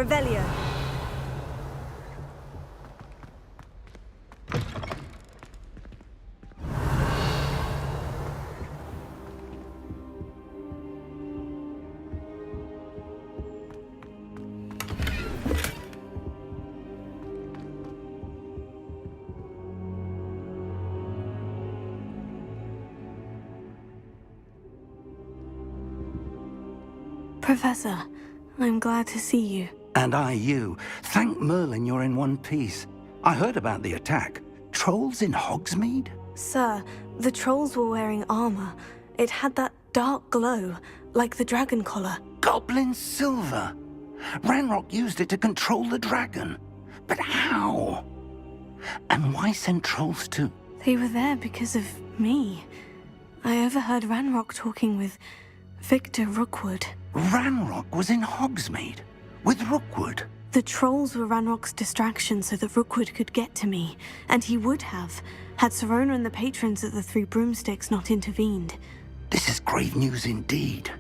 Revelio. Professor, I'm glad to see you. And I you. Thank Merlin you're in one piece. I heard about the attack. Trolls in Hogsmeade? Sir, the trolls were wearing armor. It had that dark glow, like the dragon collar. Goblin silver. Ranrock used it to control the dragon. But how? And why send trolls to... They were there because of me. I overheard Ranrock talking with Victor Rookwood. Ranrock was in Hogsmeade? With Rookwood? The trolls were Ranrock's distraction so that Rookwood could get to me, and he would have, had Serona and the patrons at the Three Broomsticks not intervened. This is grave news indeed.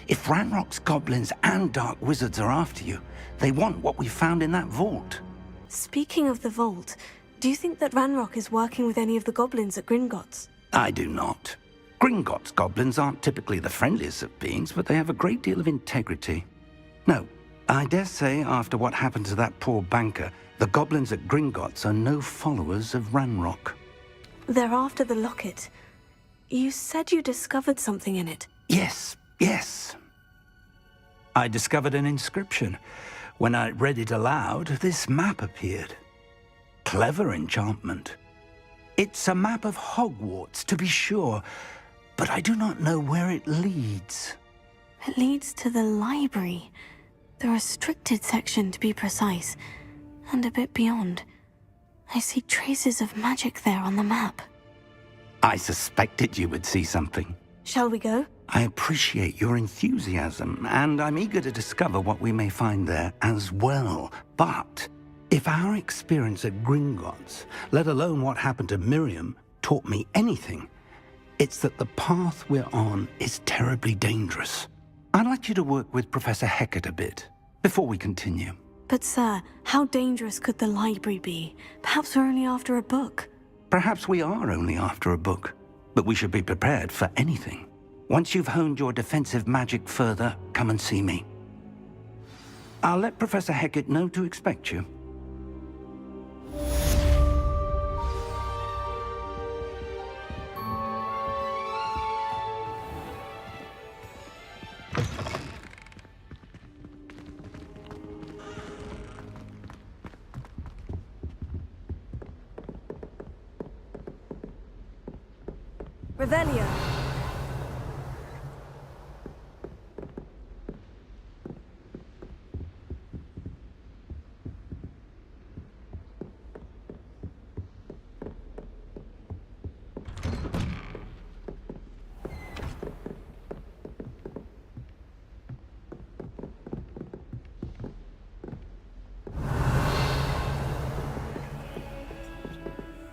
If Ranrock's goblins and dark wizards are after you, they want what we found in that vault. Speaking of the vault, do you think that Ranrock is working with any of the goblins at Gringotts? I do not. Gringotts goblins aren't typically the friendliest of beings, but they have a great deal of integrity. No, I dare say after what happened to that poor banker, the goblins at Gringotts are no followers of Ranrock. They're after the locket. You said you discovered something in it. Yes. I discovered an inscription. When I read it aloud, this map appeared. Clever enchantment. It's a map of Hogwarts, to be sure, but I do not know where it leads. It leads to the library. The restricted section, to be precise, and a bit beyond. I see traces of magic there on the map. I suspected you would see something. Shall we go? I appreciate your enthusiasm, and I'm eager to discover what we may find there as well. But if our experience at Gringotts, let alone what happened to Miriam, taught me anything, it's that the path we're on is terribly dangerous. I'd like you to work with Professor Hecat a bit, before we continue. But sir, how dangerous could the library be? Perhaps we're only after a book. Perhaps we are only after a book, but we should be prepared for anything. Once you've honed your defensive magic further, come and see me. I'll let Professor Hecat know to expect you. Revelio.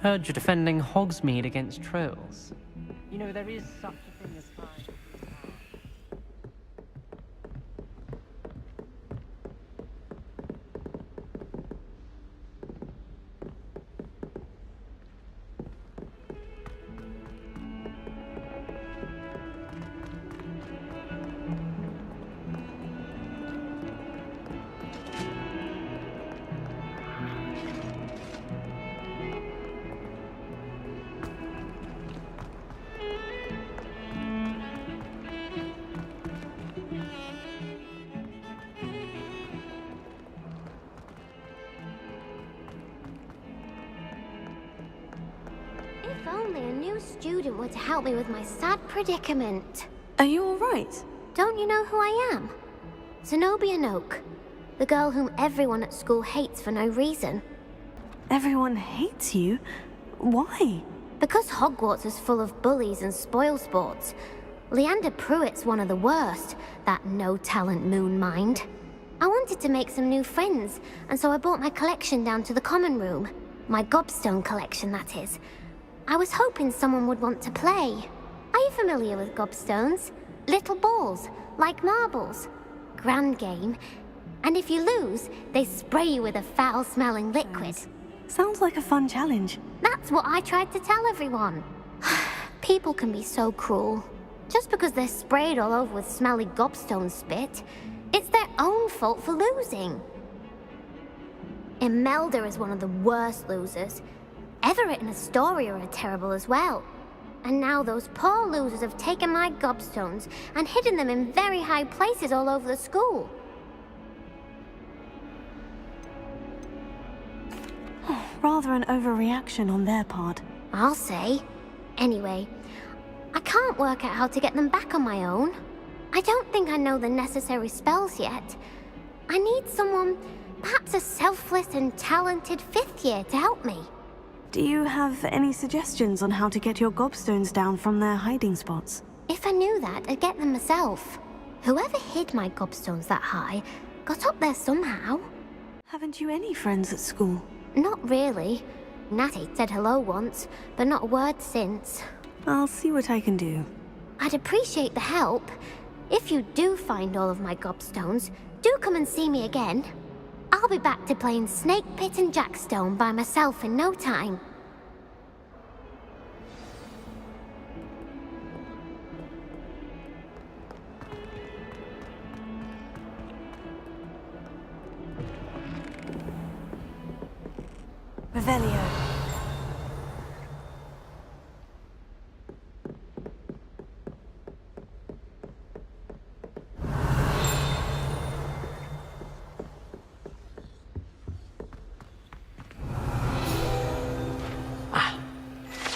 Heard you're defending Hogsmeade against trolls. You know, there is such a thing as time. If only a new student were to help me with my sad predicament. Are you all right? Don't you know who I am? Zenobia Noak, the girl whom everyone at school hates for no reason. Everyone hates you? Why? Because Hogwarts is full of bullies and spoilsports. Leander Pruitt's one of the worst, that no-talent moon mind. I wanted to make some new friends, and so I brought my collection down to the common room. My gobstone collection, that is. I was hoping someone would want to play. Are you familiar with gobstones? Little balls, like marbles. Grand game. And if you lose, they spray you with a foul-smelling liquid. Sounds like a fun challenge. That's what I tried to tell everyone. People can be so cruel. Just because they're sprayed all over with smelly gobstone spit, it's their own fault for losing. Imelda is one of the worst losers. Everett and Astoria are terrible as well. And now those poor losers have taken my gobstones and hidden them in very high places all over the school. Rather an overreaction on their part. I'll say. Anyway, I can't work out how to get them back on my own. I don't think I know the necessary spells yet. I need someone, perhaps a selfless and talented 5th year to help me. Do you have any suggestions on how to get your gobstones down from their hiding spots? If I knew that, I'd get them myself. Whoever hid my gobstones that high got up there somehow. Haven't you any friends at school? Not really. Natty said hello once, but not a word since. I'll see what I can do. I'd appreciate the help. If you do find all of my gobstones, do come and see me again. I'll be back to playing Snake Pit and Jackstone by myself in no time. Revelio.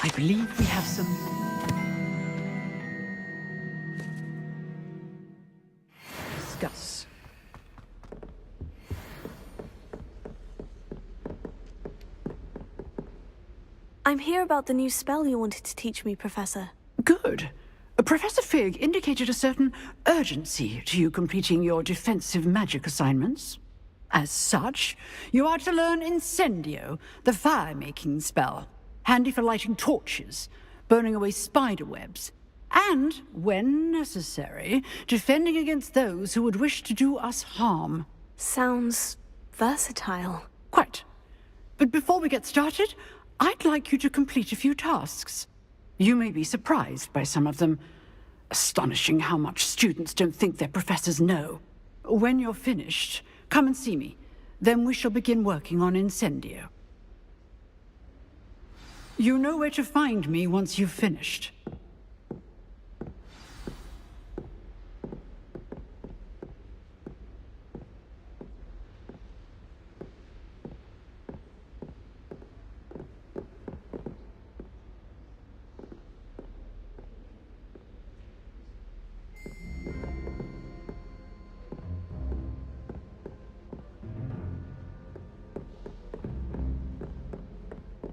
I believe we have some... discuss. I'm here about the new spell you wanted to teach me, Professor. Good. Professor Fig indicated a certain urgency to you completing your defensive magic assignments. As such, you are to learn Incendio, the fire-making spell, handy for lighting torches, burning away spider webs, and, when necessary, defending against those who would wish to do us harm. Sounds versatile. Quite. But before we get started, I'd like you to complete a few tasks. You may be surprised by some of them. Astonishing how much students don't think their professors know. When you're finished, come and see me. Then we shall begin working on Incendio. You know where to find me once you've finished.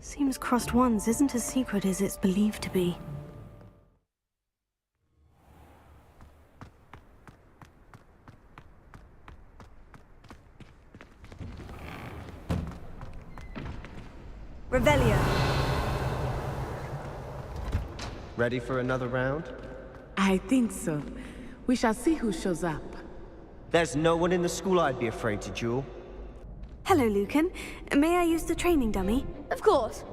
Seems crossed ones isn't as secret as it's believed to be. Revelio. Ready for another round? I think so. We shall see who shows up. There's no one in the school I'd be afraid to duel. Hello, Lucan. May I use the training dummy? Of course.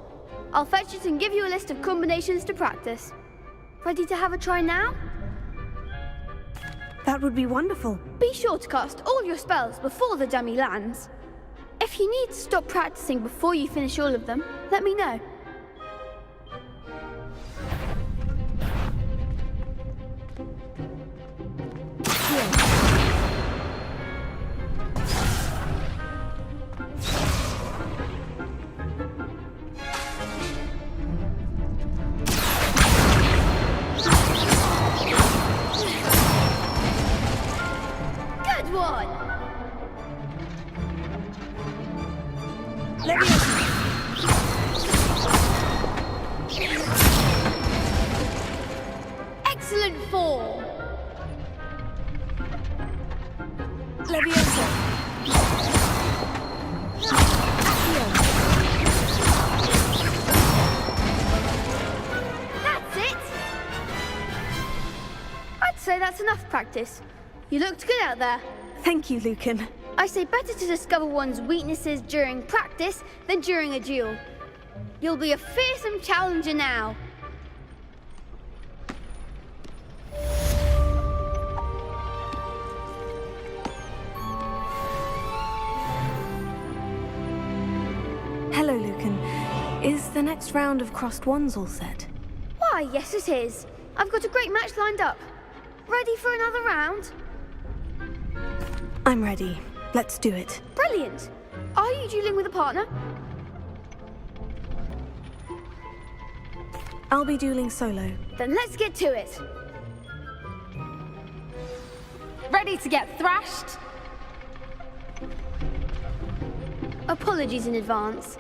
I'll fetch it and give you a list of combinations to practice. Ready to have a try now? That would be wonderful. Be sure to cast all your spells before the dummy lands. If you need to stop practicing before you finish all of them, let me know. Good one! Excellent form! Leviosa. That's it! I'd say that's enough practice. You looked good out there. Thank you, Lucan. I say better to discover one's weaknesses during practice than during a duel. You'll be a fearsome challenger now. Hello, Lucan. Is the next round of crossed wands all set? Why, yes it is. I've got a great match lined up. Ready for another round? I'm ready. Let's do it. Brilliant. Are you dueling with a partner? I'll be dueling solo. Then let's get to it. Ready to get thrashed? Apologies in advance.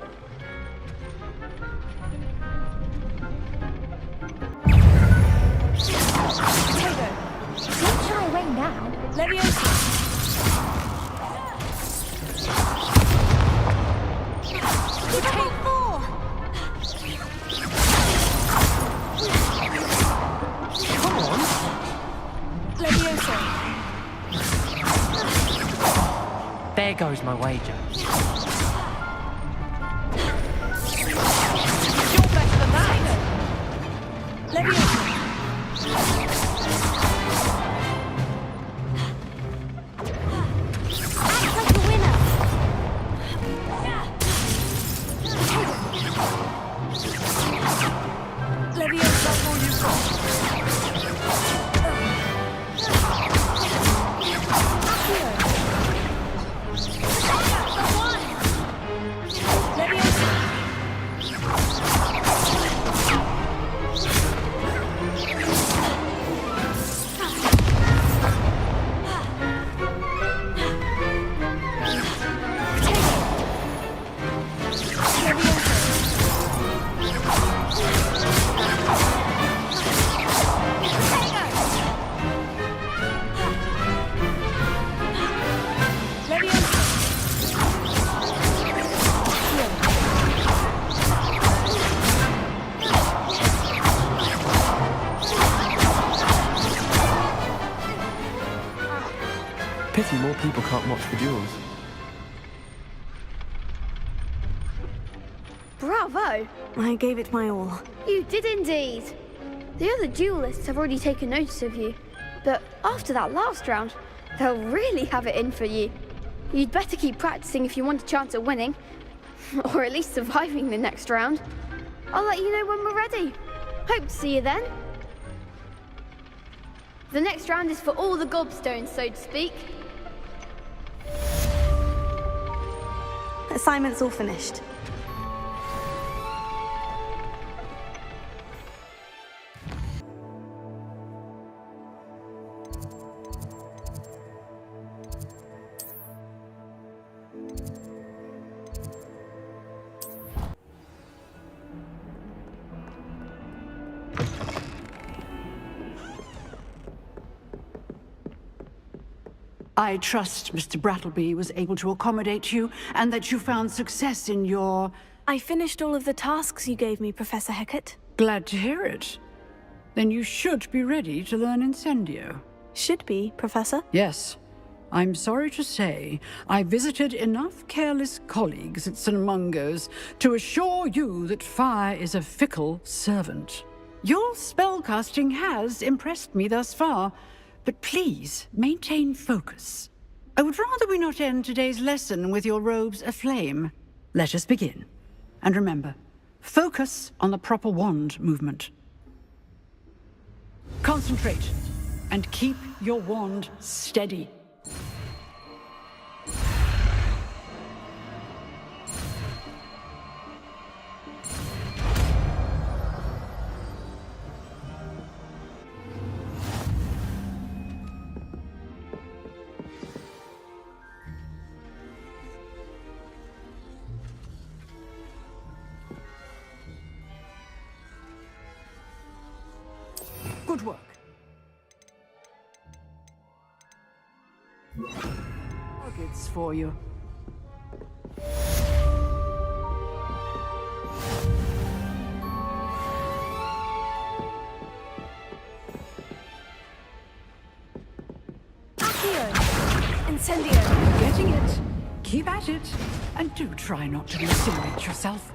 Don't shy away now. Leviosa. Come on! Leviosa. There goes my wager. You're better than that. Leviosa. Act like a winner. Leviosa. That's all you've got. Pity more people can't watch the duels. Bravo! I gave it my all. You did indeed. The other duelists have already taken notice of you, but after that last round, they'll really have it in for you. You'd better keep practicing if you want a chance at winning, or at least surviving the next round. I'll let you know when we're ready. Hope to see you then. The next round is for all the gobstones, so to speak. Assignment's all finished. I trust Mr. Brattleby was able to accommodate you and that you found success in your... I finished all of the tasks you gave me, Professor Hecat. Glad to hear it. Then you should be ready to learn Incendio. Should be, Professor. Yes. I'm sorry to say, I visited enough careless colleagues at St. Mungo's to assure you that fire is a fickle servant. Your spellcasting has impressed me thus far, but please maintain focus. I would rather we not end today's lesson with your robes aflame. Let us begin. And remember, focus on the proper wand movement. Concentrate and keep your wand steady. Good work. Targets for you. Accio! Incendio! Get getting it. Keep at it. And do try not to incinerate yourself.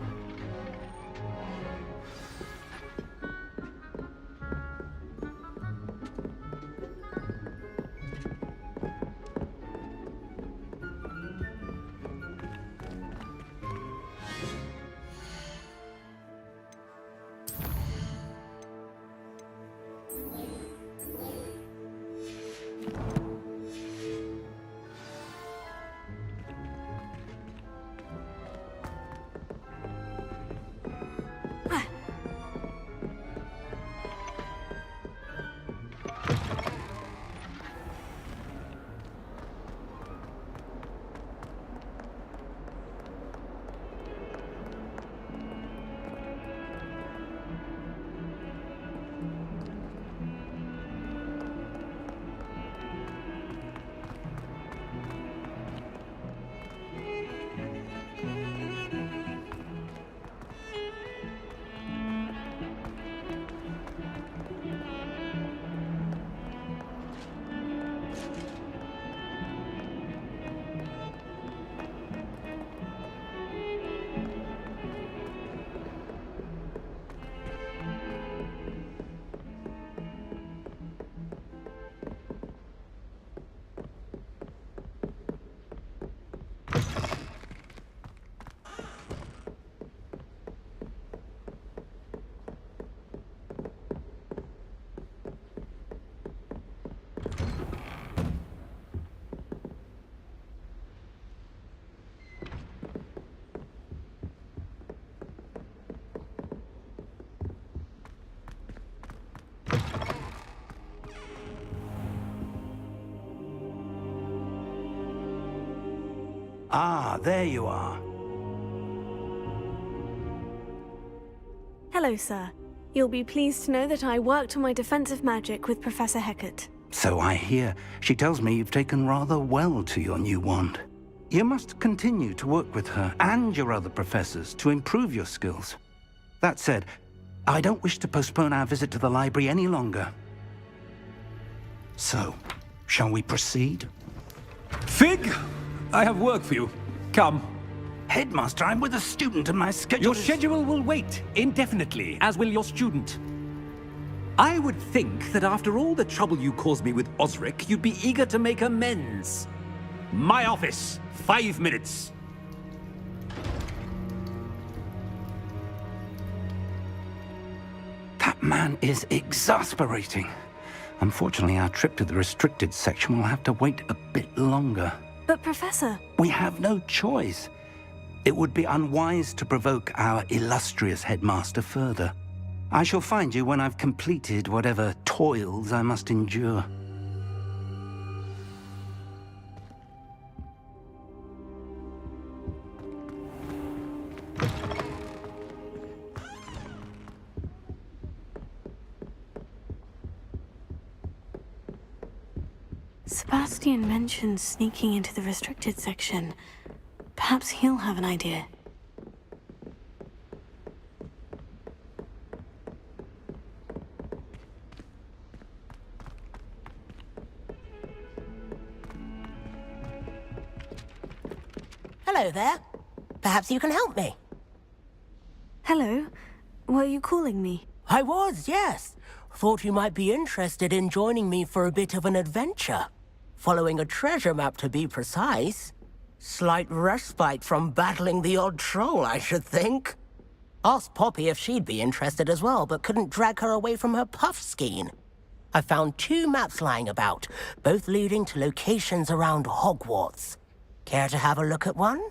Ah, there you are. Hello, sir. You'll be pleased to know that I worked on my defensive magic with Professor Hecat. So I hear. She tells me you've taken rather well to your new wand. You must continue to work with her and your other professors to improve your skills. That said, I don't wish to postpone our visit to the library any longer. So, shall we proceed? Fig! I have work for you. Come. Headmaster, I'm with a student and my schedule Your schedule will wait indefinitely, as will your student. I would think that after all the trouble you caused me with Osric, you'd be eager to make amends. My office, 5 minutes. That man is exasperating. Unfortunately, our trip to the restricted section will have to wait a bit longer. But, Professor... We have no choice. It would be unwise to provoke our illustrious headmaster further. I shall find you when I've completed whatever toils I must endure. Sebastian mentioned sneaking into the restricted section. Perhaps he'll have an idea. Hello there. Perhaps you can help me. Hello. Were you calling me? I was, yes. Thought you might be interested in joining me for a bit of an adventure. Following a treasure map, to be precise. Slight respite from battling the odd troll, I should think. Asked Poppy if she'd be interested as well, but couldn't drag her away from her puff skein. I found 2 maps lying about, both leading to locations around Hogwarts. Care to have a look at one?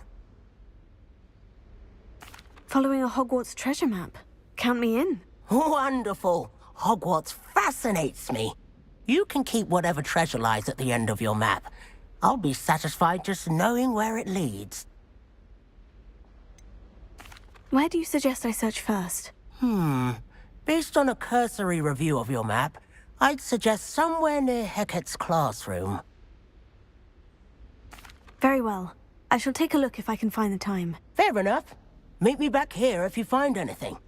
Following a Hogwarts treasure map. Count me in. Wonderful. Hogwarts fascinates me. You can keep whatever treasure lies at the end of your map. I'll be satisfied just knowing where it leads. Where do you suggest I search first? Based on a cursory review of your map, I'd suggest somewhere near Hecat's classroom. Very well. I shall take a look if I can find the time. Fair enough. Meet me back here if you find anything.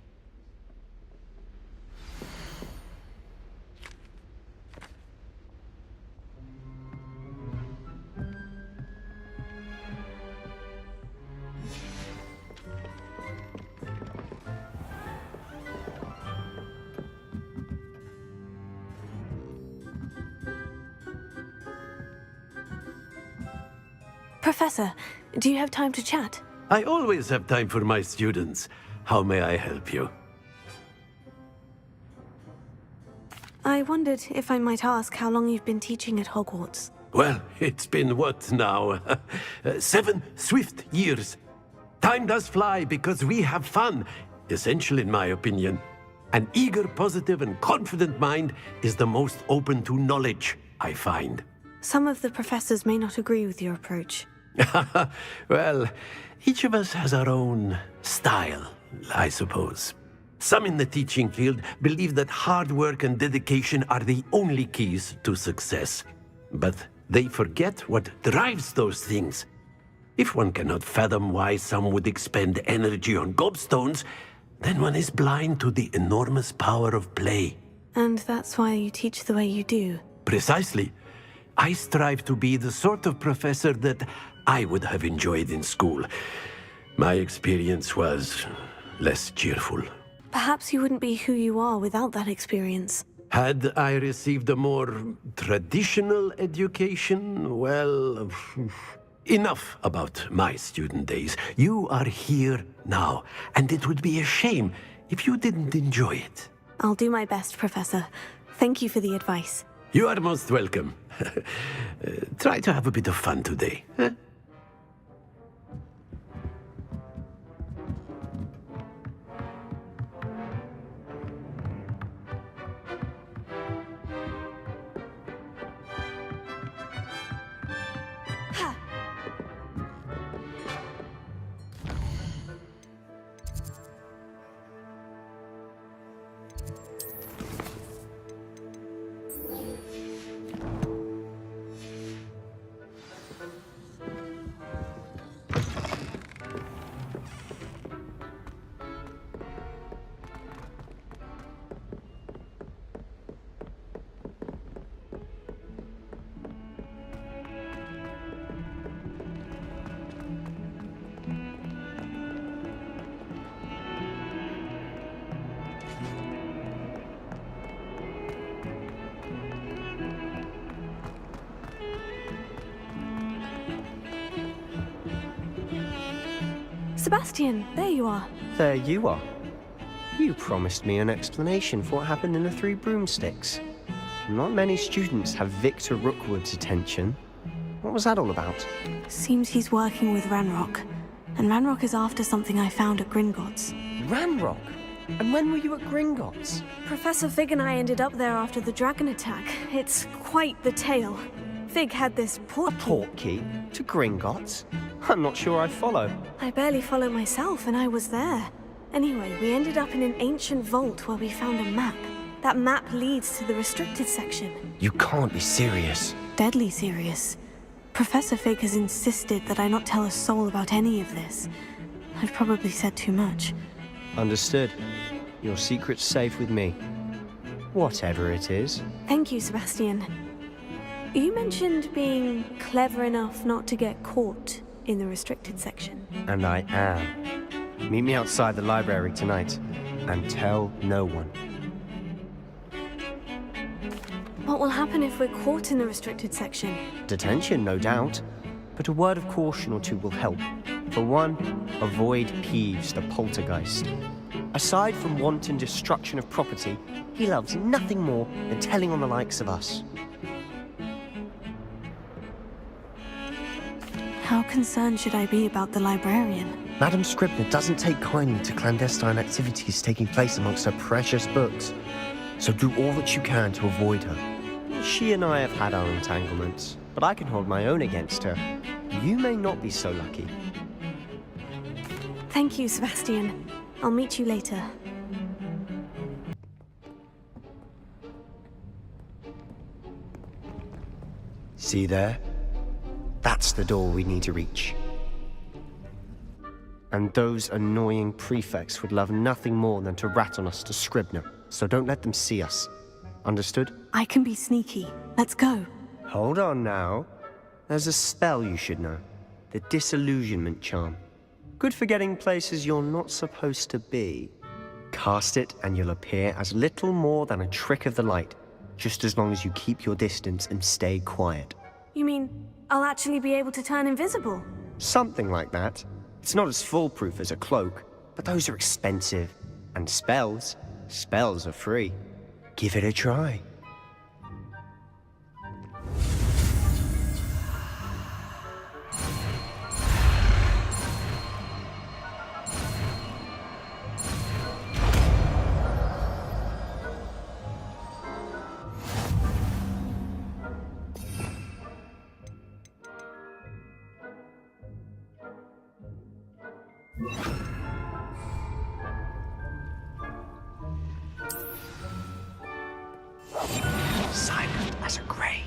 Professor, do you have time to chat? I always have time for my students. How may I help you? I wondered if I might ask how long you've been teaching at Hogwarts. Well, it's been what now? 7 swift years. Time does fly because we have fun, essential in my opinion. An eager, positive, and confident mind is the most open to knowledge, I find. Some of the professors may not agree with your approach. Well, each of us has our own style, I suppose. Some in the teaching field believe that hard work and dedication are the only keys to success. But they forget what drives those things. If one cannot fathom why some would expend energy on gobstones, then one is blind to the enormous power of play. And that's why you teach the way you do. Precisely. I strive to be the sort of professor that I would have enjoyed in school. My experience was less cheerful. Perhaps you wouldn't be who you are without that experience. Had I received a more traditional education, well, enough about my student days. You are here now, and it would be a shame if you didn't enjoy it. I'll do my best, Professor. Thank you for the advice. You are most welcome. Try to have a bit of fun today. Huh? Sebastian, there you are. There you are. You promised me an explanation for what happened in the 3 broomsticks. Not many students have Victor Rookwood's attention. What was that all about? Seems he's working with Ranrock. And Ranrock is after something I found at Gringotts. Ranrock? And when were you at Gringotts? Professor Fig and I ended up there after the dragon attack. It's quite the tale. Fig had this portkey. A portkey? To Gringotts? I'm not sure I follow. I barely follow myself, and I was there. Anyway, we ended up in an ancient vault where we found a map. That map leads to the restricted section. You can't be serious. Deadly serious. Professor Fig has insisted that I not tell a soul about any of this. I've probably said too much. Understood. Your secret's safe with me. Whatever it is. Thank you, Sebastian. You mentioned being clever enough not to get caught in the restricted section. And I am. Meet me outside the library tonight, and tell no one. What will happen if we're caught in the restricted section? Detention, no doubt. But a word of caution or two will help. For one, avoid Peeves, the poltergeist. Aside from wanton destruction of property, he loves nothing more than telling on the likes of us. How concerned should I be about the librarian? Madam Scribner doesn't take kindly to clandestine activities taking place amongst her precious books. So do all that you can to avoid her. She and I have had our entanglements, but I can hold my own against her. You may not be so lucky. Thank you, Sebastian. I'll meet you later. See there? That's the door we need to reach. And those annoying prefects would love nothing more than to rat on us to Scribner, so don't let them see us. Understood? I can be sneaky. Let's go. Hold on now. There's a spell you should know. The disillusionment charm. Good for getting places you're not supposed to be. Cast it and you'll appear as little more than a trick of the light, just as long as you keep your distance and stay quiet. You mean I'll actually be able to turn invisible. Something like that. It's not as foolproof as a cloak, but those are expensive. And spells are free. Give it a try. Silent as a grave.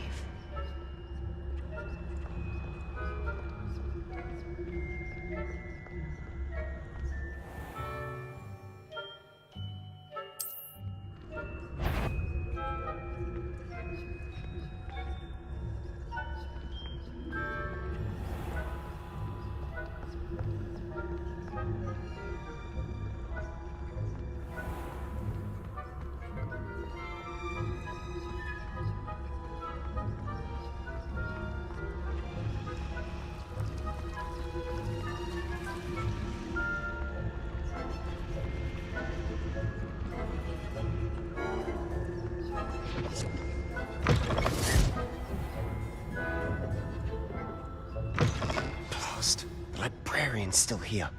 The librarian's still here.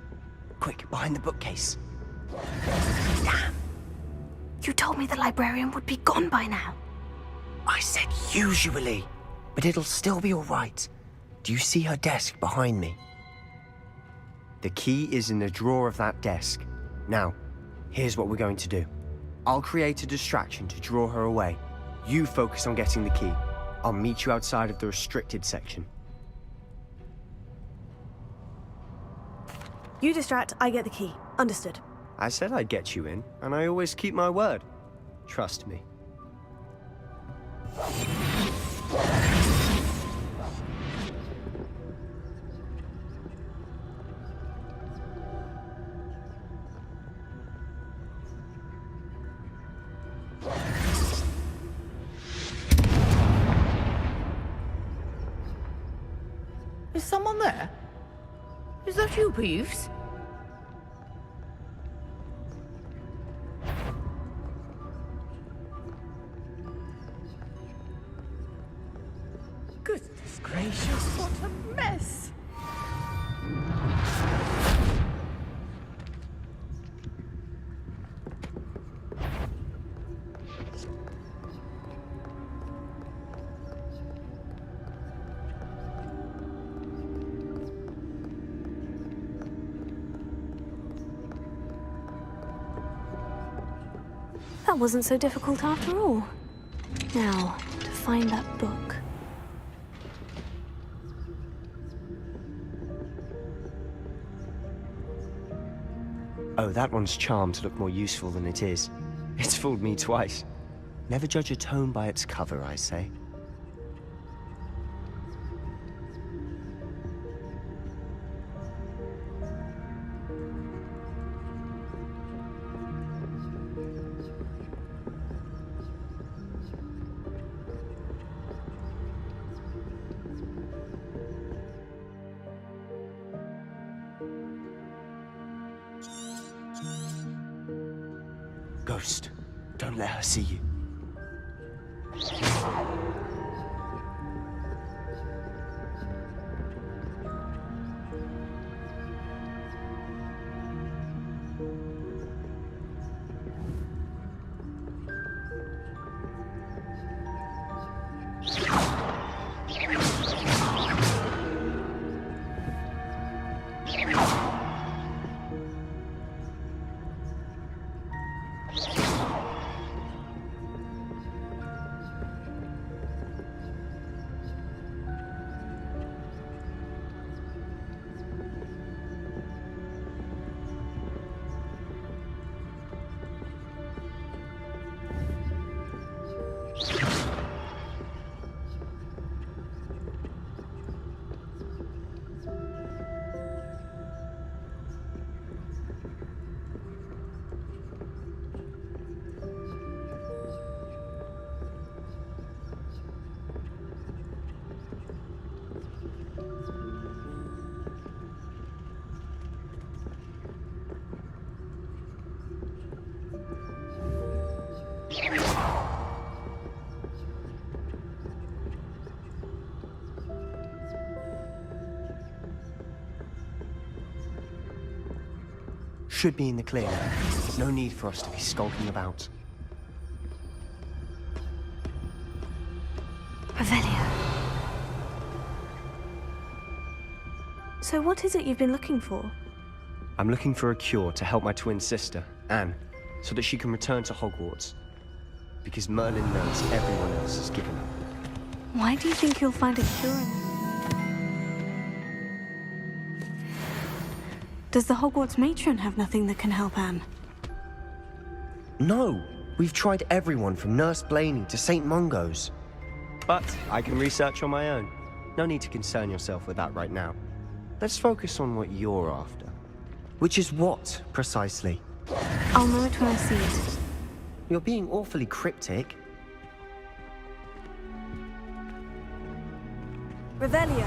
Quick, behind the bookcase. Damn. You told me the librarian would be gone by now. I said usually, but it'll still be all right. Do you see her desk behind me? The key is in the drawer of that desk. Now, here's what we're going to do. I'll create a distraction to draw her away. You focus on getting the key. I'll meet you outside of the restricted section. You distract, I get the key. Understood. I said I'd get you in, and I always keep my word. Trust me. Is someone there? Is that you, Peeves? Goodness gracious, what a mess! That wasn't so difficult after all. Now, to find that book. Oh, that one's charmed to look more useful than it is. It's fooled me twice. Never judge a tome by its cover, I say. Ghost, don't let her see you. should be in the clear now. No need for us to be skulking about. Revelio. So what is it you've been looking for? I'm looking for a cure to help my twin sister, Anne, so that she can return to Hogwarts. Because Merlin knows everyone else has given up. Why do you think you'll find a cure in... Does the Hogwarts matron have nothing that can help Anne? No! We've tried everyone from Nurse Blaney to St. Mungo's. But I can research on my own. No need to concern yourself with that right now. Let's focus on what you're after. Which is what, precisely? I'll know it when I see it. You're being awfully cryptic. Revelio.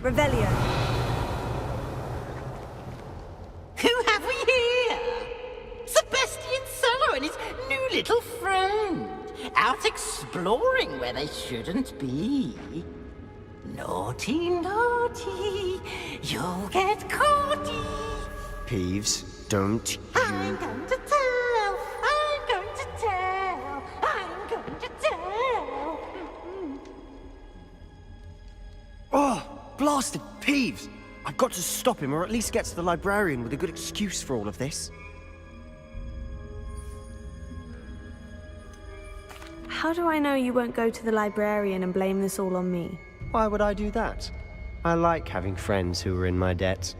Revelio. Who have we here? Sebastian Sallow and his new little friend. Out exploring where they shouldn't be. Naughty, naughty, you'll get caughty. Peeves, don't you... I'm going to tell, I'm going to tell, I'm going to tell. Oh, blasted Peeves! I've got to stop him, or at least get to the librarian with a good excuse for all of this. How do I know you won't go to the librarian and blame this all on me? Why would I do that? I like having friends who are in my debt.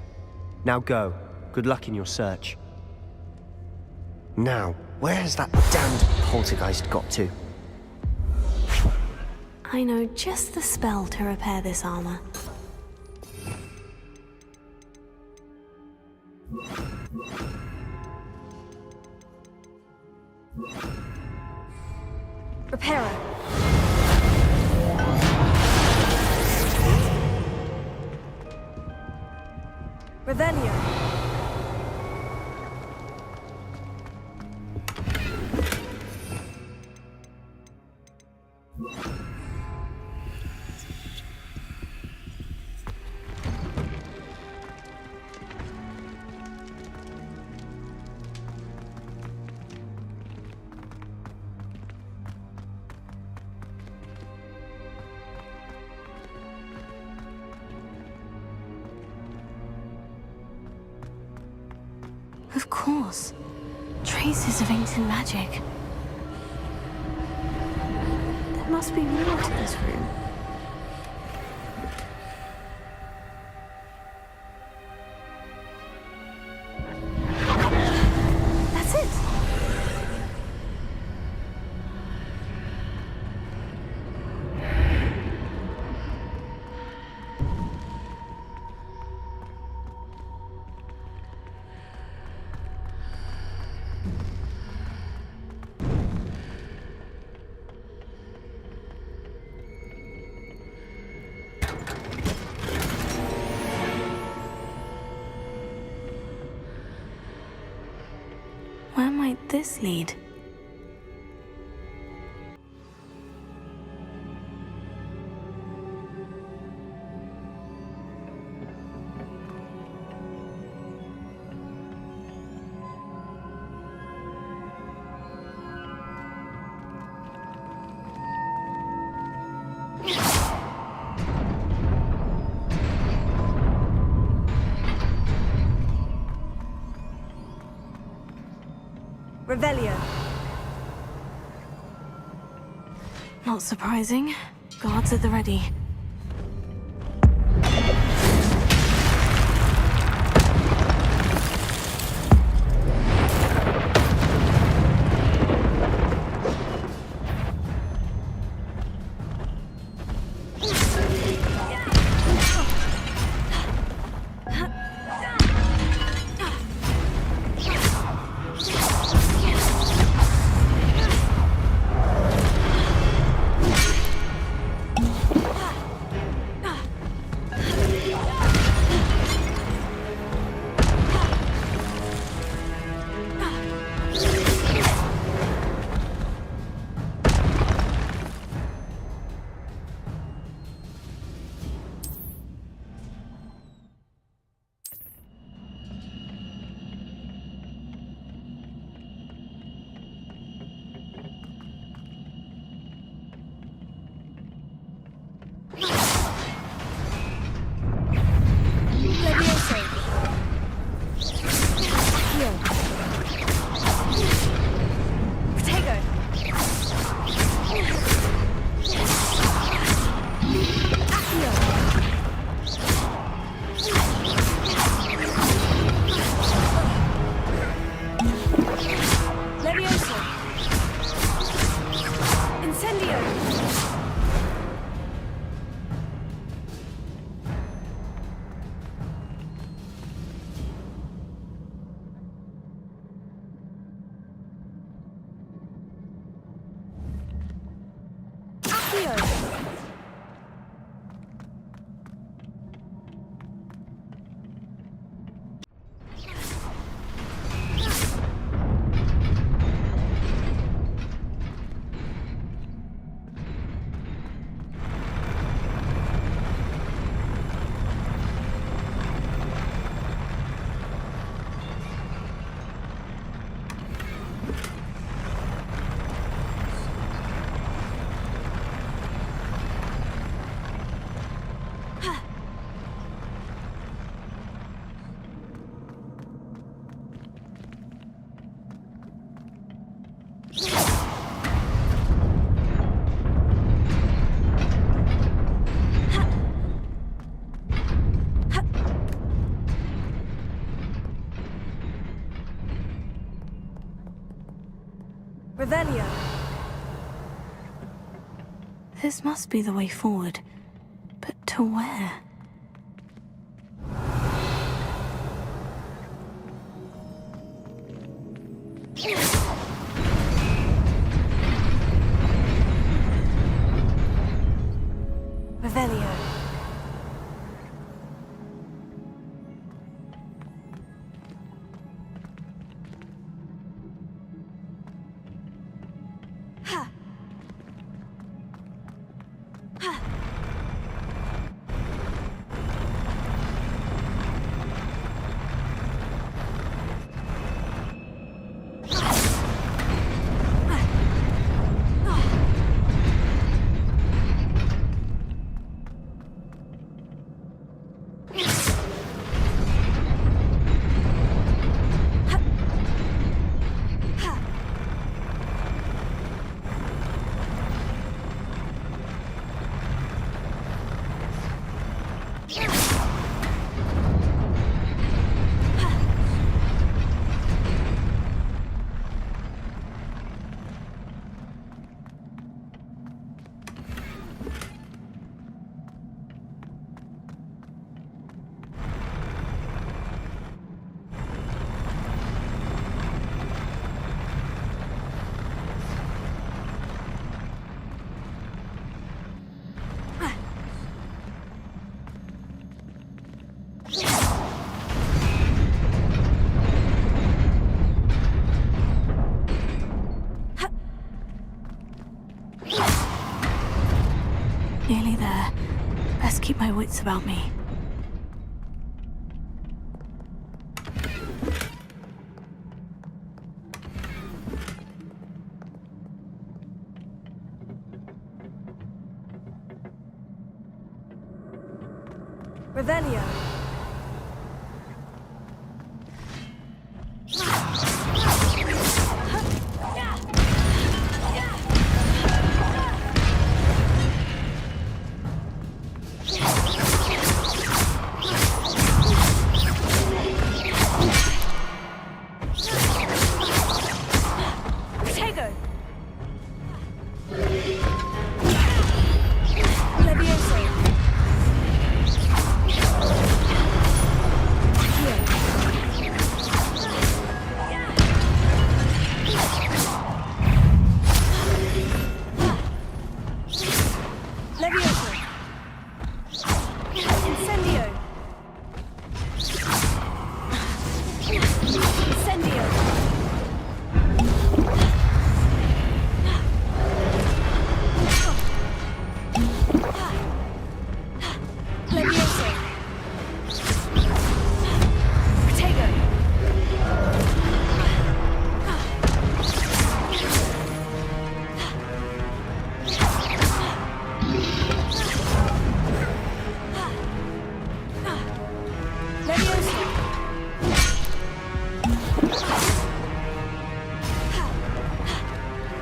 Now go. Good luck in your search. Now, where has that damned poltergeist got to? I know just the spell to repair this armor. Repairer. Revelio. Of course. Traces of ancient magic. There must be more to this room. That's it! Where might this lead? Revelio. Not surprising. Guards at the ready. Revelio. This must be the way forward. But to where? Revelio. Nearly there. Best keep my wits about me. Revelio.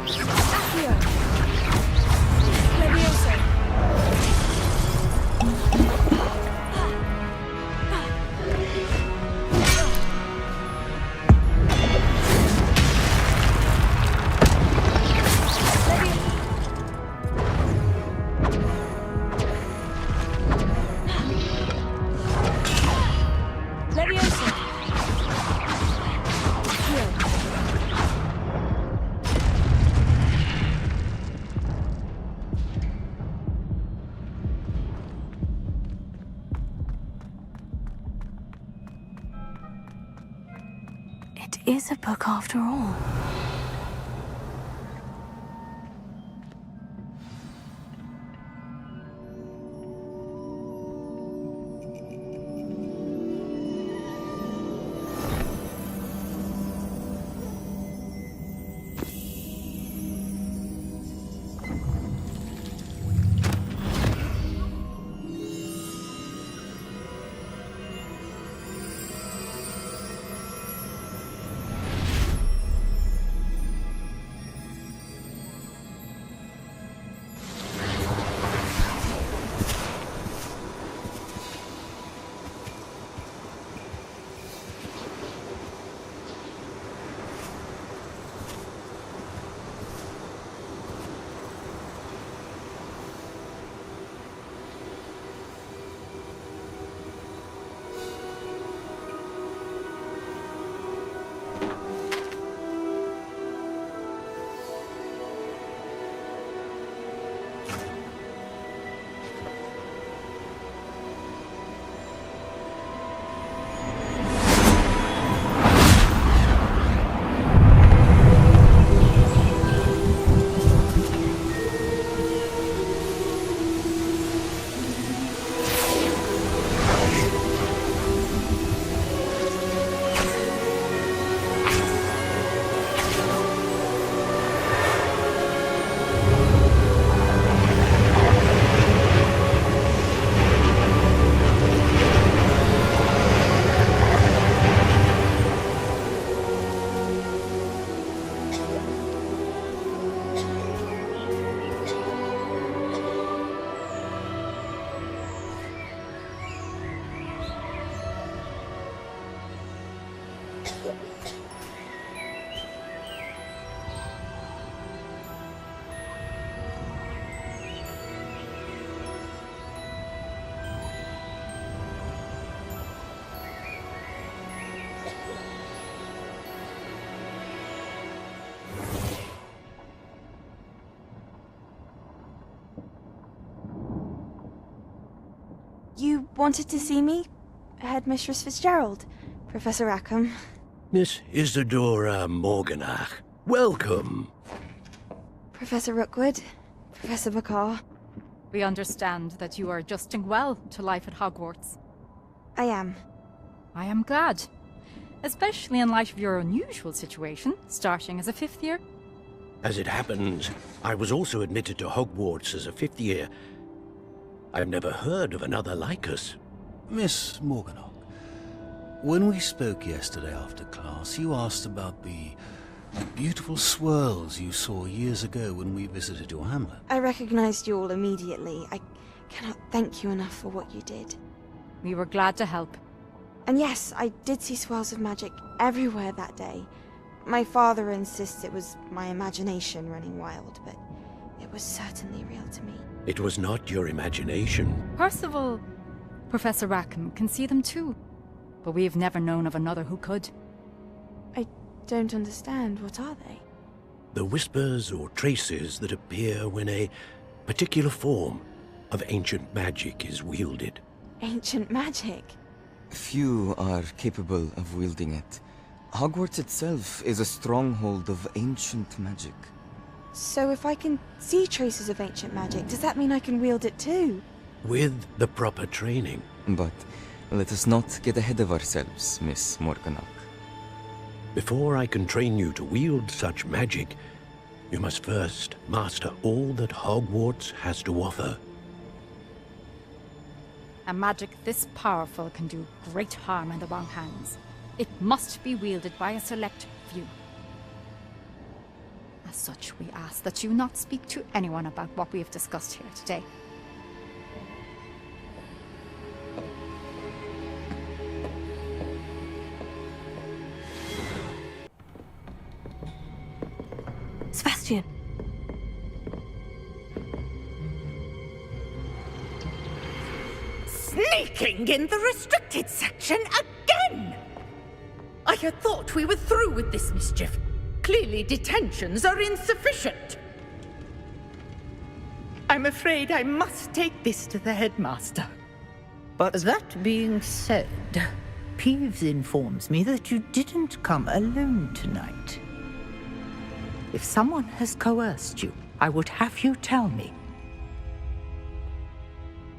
Accio. Levioso. Levioso. Accio. It is a book after all. You wanted to see me? Headmistress Fitzgerald, Professor Rackham. Miss Isadora Morganach, welcome. Professor Rookwood, Professor Bakar. We understand that you are adjusting well to life at Hogwarts. I am. I am glad. Especially in light of your unusual situation, starting as a 5th year. As it happens, I was also admitted to Hogwarts as a 5th year. I've never heard of another like us. Miss Morganach, when we spoke yesterday after class, you asked about the beautiful swirls you saw years ago when we visited your hamlet. I recognized you all immediately. I cannot thank you enough for what you did. We were glad to help. And yes, I did see swirls of magic everywhere that day. My father insists it was my imagination running wild, but it was certainly real to me. It was not your imagination. Percival, Professor Rackham can see them too. But we have never known of another who could. I don't understand. What are they? The whispers or traces that appear when a particular form of ancient magic is wielded. Ancient magic? Few are capable of wielding it. Hogwarts itself is a stronghold of ancient magic. So if I can see traces of ancient magic, does that mean I can wield it too? With the proper training. But let us not get ahead of ourselves, Miss Morganach. Before I can train you to wield such magic, you must first master all that Hogwarts has to offer. A magic this powerful can do great harm in the wrong hands. It must be wielded by a select few. As such, we ask that you not speak to anyone about what we have discussed here today. Sebastian. Sneaking in the restricted section again! I had thought we were through with this mischief. Clearly detentions are insufficient. I'm afraid I must take this to the headmaster. But that being said, Peeves informs me that you didn't come alone tonight. If someone has coerced you, I would have you tell me.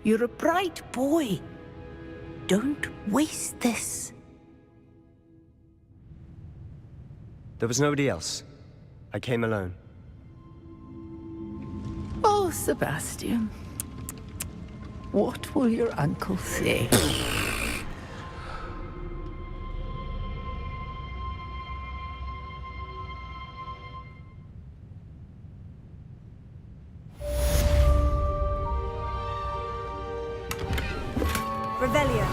You're a bright boy. Don't waste this. There was nobody else. I came alone. Oh, Sebastian. What will your uncle say? Revelio.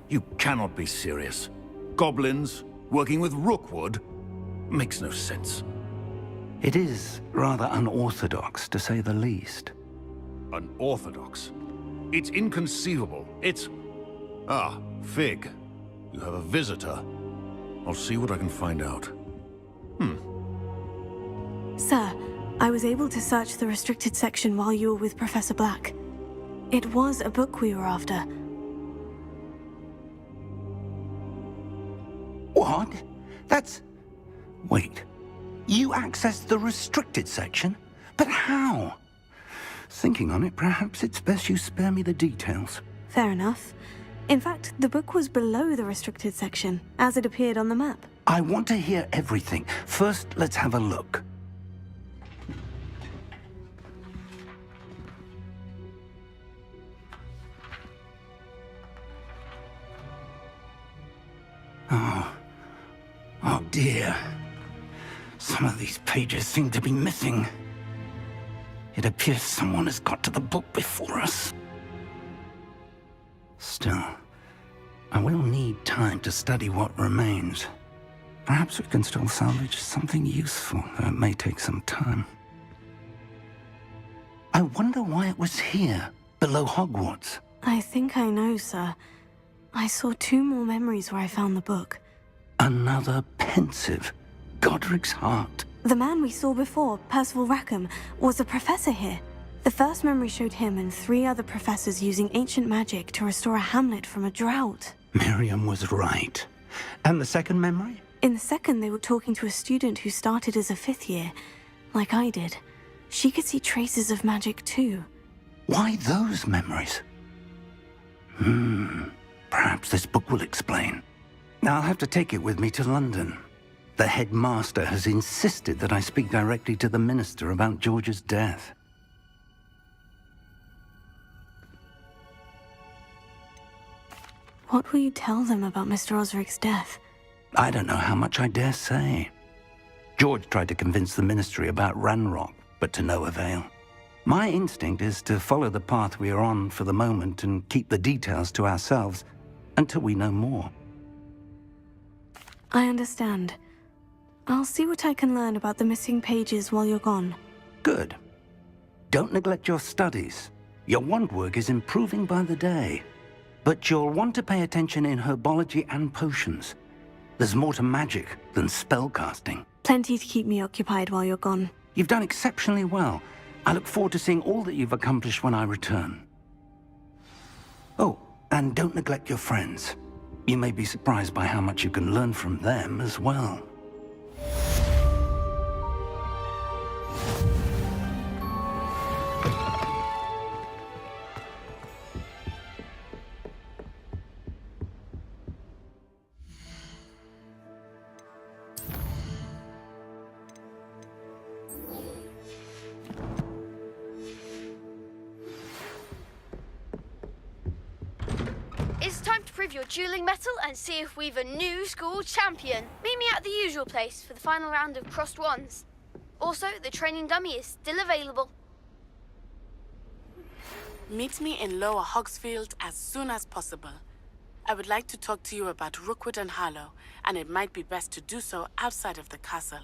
You cannot be serious. Goblins working with Rookwood makes no sense. It is rather unorthodox, to say the least. Unorthodox? It's inconceivable. It's... Ah, Fig. You have a visitor. I'll see what I can find out. Sir, I was able to search the restricted section while you were with Professor Black. It was a book we were after. What? That's... Wait. You accessed the restricted section? But how? Thinking on it, perhaps it's best you spare me the details. Fair enough. In fact, the book was below the restricted section, as it appeared on the map. I want to hear everything. First, let's have a look. Oh dear. Some of these pages seem to be missing. It appears someone has got to the book before us. Still, I will need time to study what remains. Perhaps we can still salvage something useful, though it may take some time. I wonder why it was here, below Hogwarts. I think I know, sir. I saw 2 more memories where I found the book. Another pensive. Godric's heart. The man we saw before, Percival Rackham, was a professor here. The first memory showed him and 3 other professors using ancient magic to restore a hamlet from a drought. Miriam was right. And the second memory? In the second, they were talking to a student who started as a 5th year, like I did. she could see traces of magic too. Why those memories? Perhaps this book will explain. I'll have to take it with me to London. The headmaster has insisted that I speak directly to the minister about George's death. What will you tell them about Mr. Osric's death? I don't know how much I dare say. George tried to convince the ministry about Ranrock, but to no avail. My instinct is to follow the path we are on for the moment and keep the details to ourselves until we know more. I understand. I'll see what I can learn about the missing pages while you're gone. Good. Don't neglect your studies. Your wand work is improving by the day. But you'll want to pay attention in herbology and potions. There's more to magic than spellcasting. Plenty to keep me occupied while you're gone. You've done exceptionally well. I look forward to seeing all that you've accomplished when I return. Oh, and don't neglect your friends. You may be surprised by how much you can learn from them as well. It's time to prove your dueling mettle and see if we've a new school champion. Meet me at the usual place for the final round of crossed wands. Also, the training dummy is still available. Meet me in Lower Hogsfield as soon as possible. I would like to talk to you about Rookwood and Harlow, and it might be best to do so outside of the castle.